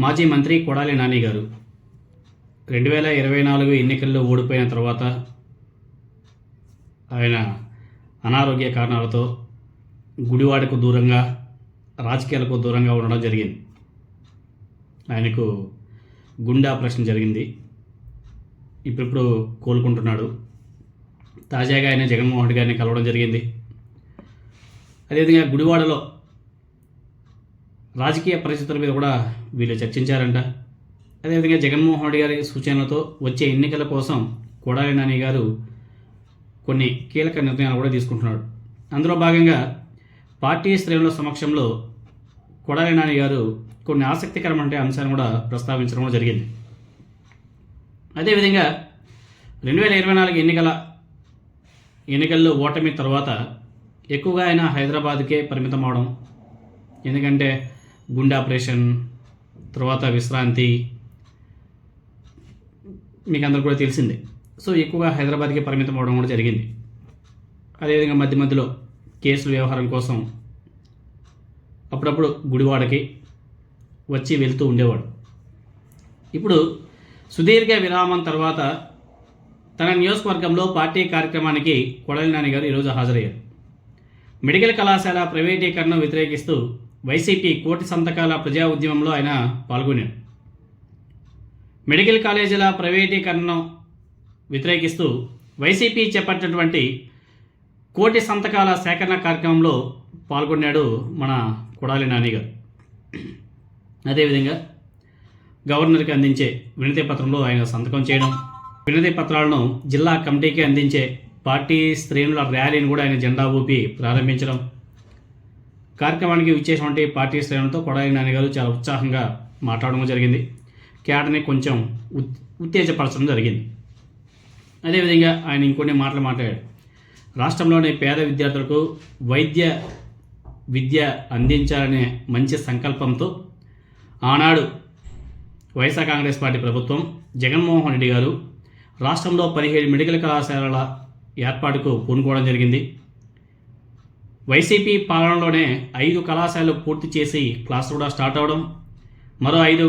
మాజీ మంత్రి కొడాలి నాని గారు 2024 ఎన్నికల్లో ఓడిపోయిన తర్వాత ఆయన అనారోగ్య కారణాలతో గుడివాడకు దూరంగా రాజకీయాలకు దూరంగా ఉండడం జరిగింది. ఆయనకు గుండె ఆపరేషన్ జరిగింది. ఇప్పుడు కోలుకుంటున్నాడు. తాజాగా ఆయన జగన్మోహన్ రెడ్డి గారిని కలవడం జరిగింది. అదేవిధంగా గుడివాడలో రాజకీయ పరిస్థితుల మీద కూడా వీళ్ళు చర్చించారంట. అదేవిధంగా జగన్మోహన్ రెడ్డి గారి సూచనలతో వచ్చే ఎన్నికల కోసం కొడాలి నాని గారు కొన్ని కీలక నిర్ణయాలు కూడా తీసుకుంటున్నాడు. అందులో భాగంగా పార్టీ శ్రేణుల సమక్షంలో కొడాలి నాని గారు కొన్ని ఆసక్తికరమైన అంశాలను కూడా ప్రస్తావించడం జరిగింది. అదేవిధంగా 2024 ఎన్నికల్లో ఓటమి తర్వాత ఎక్కువగా ఆయన హైదరాబాద్కే పరిమితం అవడం, ఎందుకంటే గుండె ఆపరేషన్ తర్వాత విశ్రాంతి మీకు అందరూ కూడా తెలిసిందే. సో ఎక్కువగా హైదరాబాద్కి పరిమితం అవడం కూడా జరిగింది. అదేవిధంగా మధ్య మధ్యలో కేసుల వ్యవహారం కోసం అప్పుడప్పుడు గుడివాడకి వచ్చి వెళ్తూ ఉండేవాడు. ఇప్పుడు సుదీర్ఘ విరామం తర్వాత తన నియోజకవర్గంలో పార్టీ కార్యక్రమానికి కొడాలి నాని గారు ఈరోజు హాజరయ్యారు. మెడికల్ కళాశాల ప్రైవేటీకరణను వ్యతిరేకిస్తూ వైసీపీ కోటి సంతకాల ప్రజా ఉద్యమంలో ఆయన పాల్గొన్నారు. మెడికల్ కాలేజీల ప్రైవేటీకరణను వ్యతిరేకిస్తూ వైసీపీ చేపట్టినటువంటి కోటి సంతకాల సేకరణ కార్యక్రమంలో పాల్గొన్నాడు మన కొడాలి నాని గారు. అదేవిధంగా గవర్నర్కి అందించే వినతి పత్రంలో ఆయన సంతకం చేయడం, వినతి పత్రాలను జిల్లా కమిటీకి అందించే పార్టీ శ్రేణుల ర్యాలీని కూడా ఆయన జెండా ఊపి ప్రారంభించడం, కార్యక్రమానికి విచ్చేసినటువంటి పార్టీ శ్రేణులతో కొడాలి నాని గారు చాలా ఉత్సాహంగా మాట్లాడడం జరిగింది. క్యాడర్ని కొంచెం ఉత్తేజపరచడం జరిగింది. అదేవిధంగా ఆయన ఇంకొన్ని మాటలు మాట్లాడాడు. రాష్ట్రంలోని పేద విద్యార్థులకు విద్య అందించాలనే మంచి సంకల్పంతో ఆనాడు వైఎస్ఆర్ కాంగ్రెస్ పార్టీ ప్రభుత్వం జగన్మోహన్ రెడ్డి గారు రాష్ట్రంలో 17 మెడికల్ కళాశాలల ఏర్పాటుకు పూనుకోవడం జరిగింది. వైసీపీ పాలనలోనే 5 కళాశాలలు పూర్తి చేసి క్లాసులు కూడా స్టార్ట్ అవ్వడం, మరో 5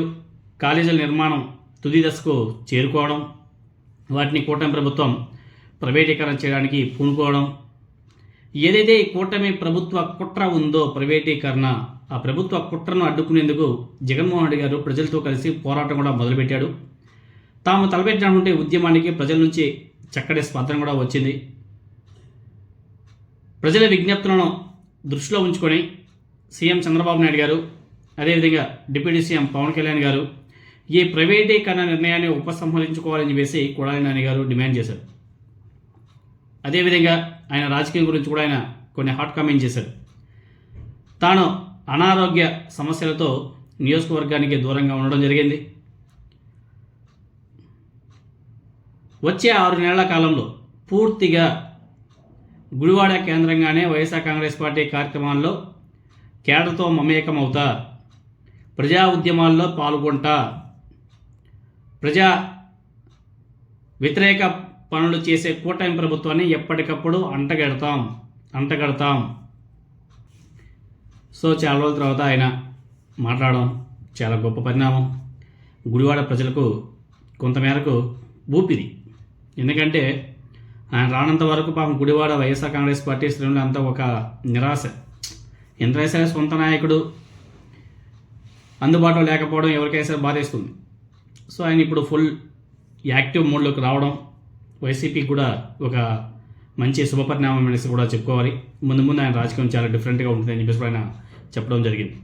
కాలేజీల నిర్మాణం తుది దశకు చేరుకోవడం, వాటిని కూటమి ప్రభుత్వం ప్రైవేటీకరణ చేయడానికి పూనుకోవడం, ఏదైతే ఈ కూటమి ప్రభుత్వ కుట్ర ఉందో ప్రైవేటీకరణ, ఆ ప్రభుత్వ కుట్రను అడ్డుకునేందుకు జగన్మోహన్ రెడ్డి గారు ప్రజలతో కలిసి పోరాటం కూడా మొదలుపెట్టాడు. తాము తలపెట్టినటువంటి ఉద్యమానికి ప్రజల నుంచి చక్కటి స్పందన కూడా వచ్చింది. ప్రజల విజ్ఞప్తులను దృష్టిలో ఉంచుకొని సీఎం చంద్రబాబు నాయుడు గారు, అదేవిధంగా డిప్యూటీ సీఎం పవన్ కళ్యాణ్ గారు ఈ ప్రైవేటీకరణ నిర్ణయాన్ని ఉపసంహరించుకోవాలని చెప్పేసి కొడాలి నాని గారు డిమాండ్ చేశారు. అదేవిధంగా ఆయన రాజకీయం గురించి కూడా ఆయన కొన్ని హాట్ కామెంట్ చేశారు. తాను అనారోగ్య సమస్యలతో నియోజకవర్గానికి దూరంగా ఉండడం జరిగింది. వచ్చే 6 నెలల కాలంలో పూర్తిగా గుడివాడ కేంద్రంగానే వైఎస్ఆర్ కాంగ్రెస్ పార్టీ కార్యక్రమాల్లో కేడర్తో మమేకమవుతా, ప్రజా ఉద్యమాల్లో పాల్గొంటా, ప్రజా వ్యతిరేక పనులు చేసే కూటమి ప్రభుత్వాన్ని ఎప్పటికప్పుడు అంటగడతాం. సో చాలా రోజుల తర్వాత ఆయన మాట్లాడడం చాలా గొప్ప పరిణామం. గుడివాడ ప్రజలకు కొంతమేరకు ఊపిరి. ఎందుకంటే ఆయన రానంత వరకు పాపం గుడివాడ వైఎస్ఆర్ కాంగ్రెస్ పార్టీ శ్రేణులు అంతా ఒక నిరాశ. ఎంతైనా సరే సొంత నాయకుడు అందుబాటులో లేకపోవడం ఎవరికైనా సరే బాధేస్తుంది. సో ఆయన ఇప్పుడు ఫుల్ యాక్టివ్ మోడ్లోకి రావడం వైసీపీకి కూడా ఒక మంచి శుభపరిణామం అనేసి కూడా చెప్పుకోవాలి. ముందు ఆయన రాజకీయం చాలా డిఫరెంట్గా ఉంటుందని చెప్పేసి ఆయన చెప్పడం జరిగింది.